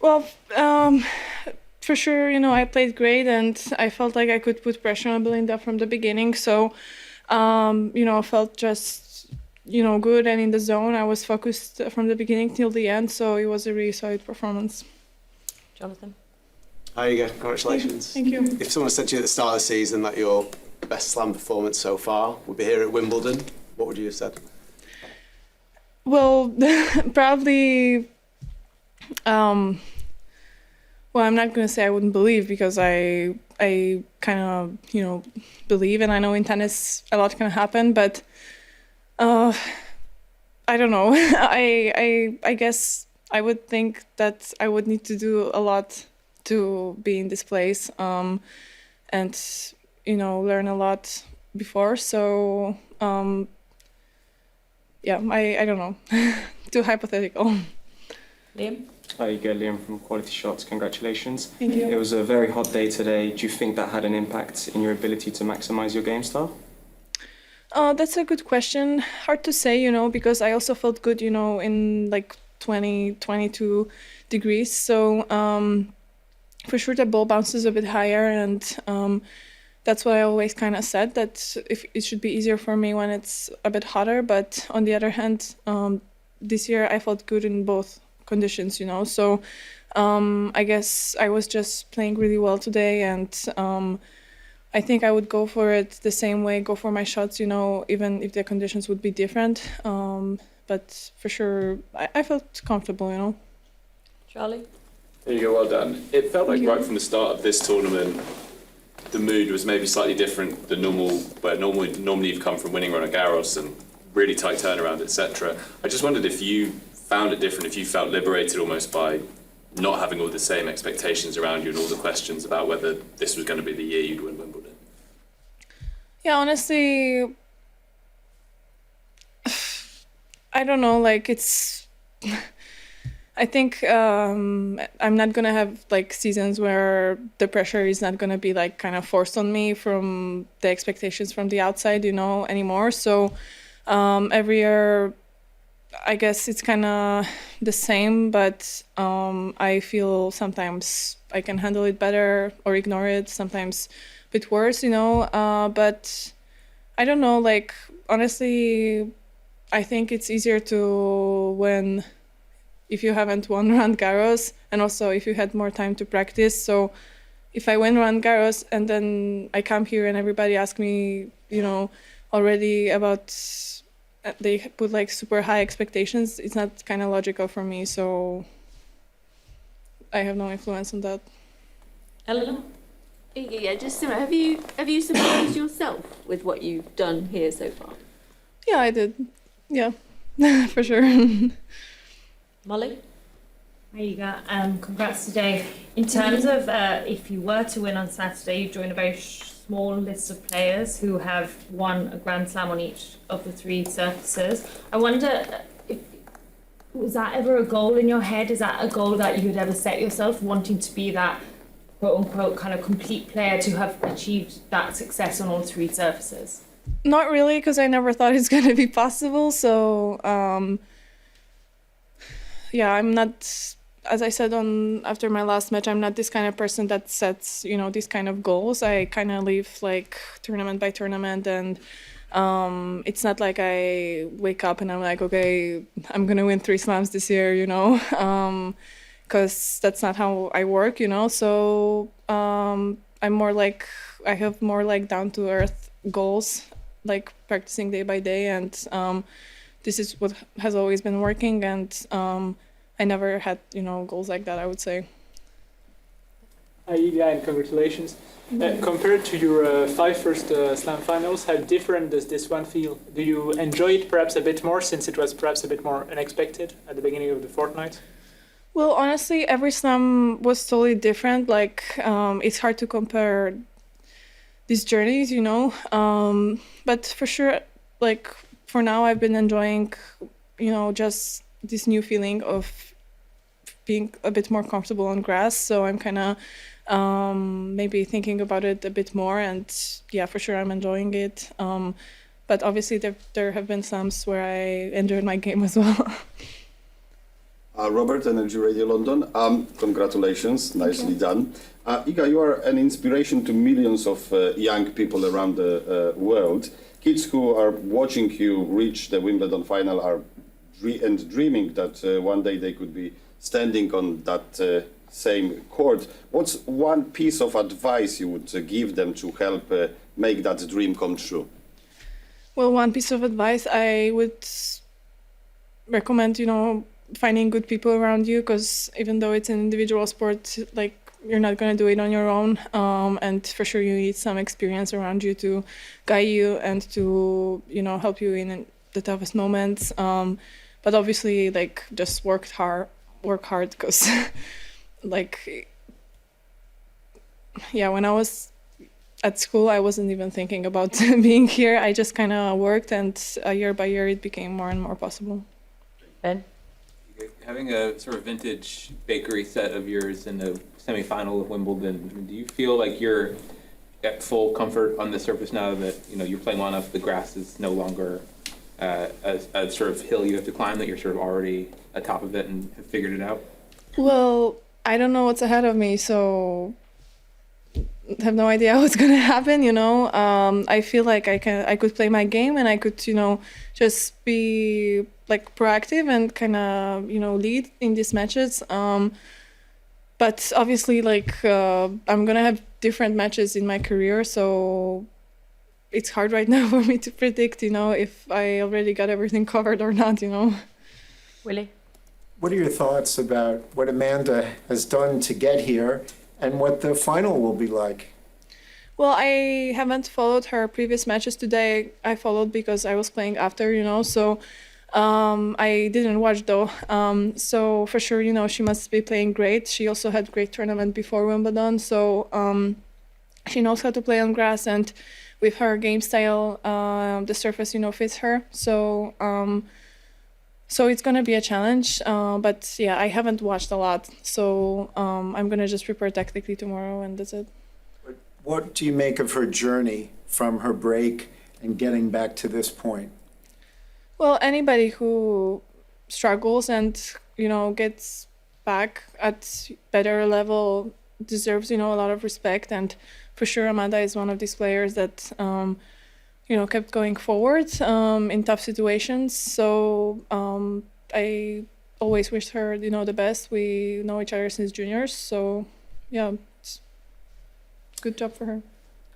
Well, for sure, I played great and I felt like I could put pressure on Belinda from the beginning. So, I felt just, good and in the zone. I was focused from the beginning till the end. So it was a really solid performance. Jonathan? Hi, Iga. Congratulations. Thank you. If someone said to you at the start of the season that your best slam performance so far would be here at Wimbledon, what would you have said? Well, probably. Well, I'm not going to say I wouldn't believe because I kind of, believe, and I know in tennis a lot can happen, but I don't know. I guess I would think that I would need to do a lot to be in this place, and, learn a lot before. So, yeah, I don't know. Too hypothetical. Liam? Hi, Iga. Liam from Quality Shots. Congratulations. Thank you. It was a very hot day today. Do you think that had an impact in your ability to maximize your game style? That's a good question. Hard to say, because I also felt good, in like 20, 22 degrees. So for sure the ball bounces a bit higher, and that's what I always kind of said, that if it should be easier for me when it's a bit hotter. But on the other hand, this year I felt good in both conditions, So I guess I was just playing really well today, and I think I would go for it the same way, go for my shots, even if the conditions would be different. But for sure, I felt comfortable, Charlie? There you go, well done. It felt like right from the start of this tournament, the mood was maybe slightly different than normal, where normally you've come from winning Roland Garros and really tight turnaround, etc. I just wondered if you found it different, if you felt liberated almost by not having all the same expectations around you and all the questions about whether this was going to be the year you'd win Wimbledon. Yeah, honestly, I don't know, it's... I think I'm not going to have, seasons where the pressure is not going to be, kind of forced on me from the expectations from the outside, anymore. So every year, I guess it's kind of the same, but I feel sometimes I can handle it better or ignore it, sometimes a bit worse, but I don't know, honestly, I think it's easier to win if you haven't won Roland Garros, and also if you had more time to practice. So if I win Roland Garros and then I come here and everybody asks me, already about, they put super high expectations, it's not kind of logical for me. So I have no influence on that. Eleanor? Yeah, just similar. Have you surprised yourself with what you've done here so far? Yeah, I did. Yeah, for sure. Molly? There you go. Congrats today. In terms of if you were to win on Saturday, you join a very small list of players who have won a Grand Slam on each of the three surfaces. I wonder, was that ever a goal in your head? Is that a goal that you would ever set yourself, wanting to be that quote-unquote kind of complete player to have achieved that success on all three surfaces? Not really, because I never thought it's going to be possible. So yeah, I'm not, as I said after my last match, I'm not this kind of person that sets, these kind of goals. I kind of live tournament by tournament, and it's not like I wake up and I'm like, okay, I'm going to win 3 slams this year, because that's not how I work, So I'm more I have more down-to-earth goals, practicing day by day, and this is what has always been working, and I never had, goals like that, I would say. Hi, Iga, and congratulations. Compared to your 5 first Slam finals, how different does this one feel? Do you enjoy it perhaps a bit more, since it was perhaps a bit more unexpected at the beginning of the fortnight? Well, honestly, every Slam was totally different. It's hard to compare these journeys, but for sure, for now, I've been enjoying, just this new feeling of being a bit more comfortable on grass. So I'm kind of maybe thinking about it a bit more, and yeah, for sure I'm enjoying it. But obviously there have been slams where I enjoyed my game as well. Robert, Energy Radio London. Congratulations, nicely done. Iga, you are an inspiration to millions of young people around the world. Kids who are watching you reach the Wimbledon final are dreaming that one day they could be standing on that same court. What's one piece of advice you would give them to help make that dream come true? Well, one piece of advice I would recommend, finding good people around you, because even though it's an individual sport, like you're not going to do it on your own, and for sure you need some experience around you to guide you and to help you in the toughest moments, but obviously like just work hard because like when I was at school I wasn't even thinking about being here. I just kind of worked, and year by year it became more and more possible. Ben? Having a sort of vintage bakery set of yours in the semi-final of Wimbledon, do you feel like you're at full comfort on the surface now that you're playing well enough, the grass is no longer a sort of hill you have to climb, that you're sort of already atop of it and have figured it out? Well, I don't know what's ahead of me, so I have no idea what's gonna happen. I feel like I could play my game, and I could just be like proactive and kind of lead in these matches. But obviously, like I'm gonna have different matches in my career, so it's hard right now for me to predict, if I already got everything covered or not. Willie? What are your thoughts about what Amanda has done to get here and what the final will be like? Well, I haven't followed her previous matches today. I followed because I was playing after, so I didn't watch though. So for sure, she must be playing great. She also had great tournament before Wimbledon, so she knows how to play on grass, and with her game style, the surface, fits her. So it's gonna be a challenge, but yeah, I haven't watched a lot, so I'm gonna just prepare tactically tomorrow, and that's it. What do you make of her journey from her break and getting back to this point? Well, anybody who struggles and gets back at better level deserves a lot of respect, and for sure Amanda is one of these players that kept going forward in tough situations. So I always wish her, the best. We know each other since juniors, so yeah, it's good job for her.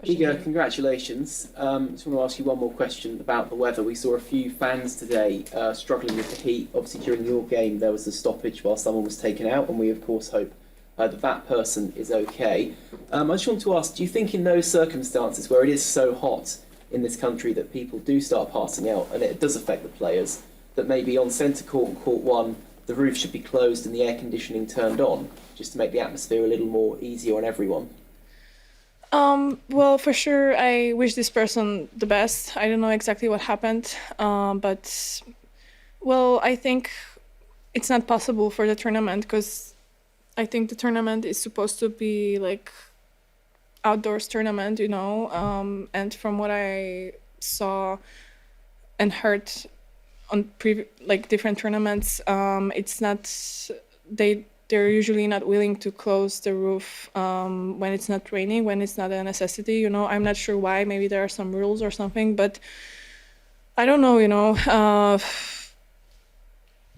Iga, congratulations. Just want to ask you one more question about the weather. We saw a few fans today struggling with the heat. Obviously, during your game, there was a stoppage while someone was taken out, and we, of course, hope that person is okay. I just want to ask, do you think in those circumstances where it is so hot in this country that people do start passing out, and it does affect the players, that maybe on centre court and court one, the roof should be closed and the air conditioning turned on, just to make the atmosphere a little more easier on everyone? Well, for sure, I wish this person the best. I don't know exactly what happened, but, well, I think it's not possible for the tournament, because I think the tournament is supposed to be like outdoors tournament, and from what I saw and heard on different tournaments, it's not, they're usually not willing to close the roof when it's not raining, when it's not a necessity. I'm not sure why. Maybe there are some rules or something, but I don't know.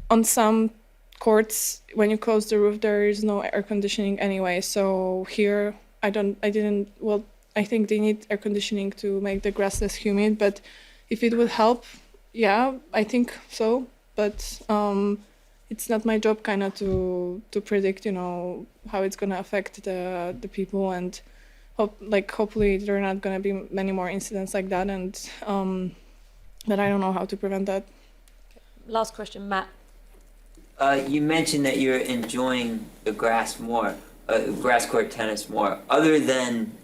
On some courts, when you close the roof, there is no air conditioning anyway. So here, I think they need air conditioning to make the grass less humid. But if it would help, yeah, I think so. But it's not my job kind of to predict, how it's gonna affect the people, and hopefully there are not gonna be many more incidents like that, and but I don't know how to prevent that. Last question, Matt. You mentioned that you're enjoying the grass more, grass court tennis more. Other than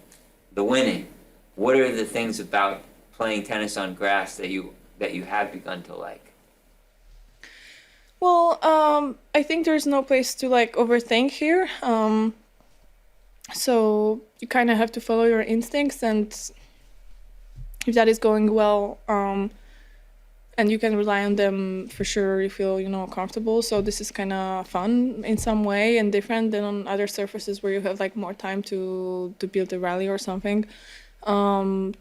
the winning, what are the things about playing tennis on grass that you have begun to like? Well, I think there's no place to overthink here. So you kind of have to follow your instincts, and if that is going well, and you can rely on them for sure. You feel, comfortable. So this is kind of fun in some way and different than on other surfaces where you have like more time to build a rally or something. And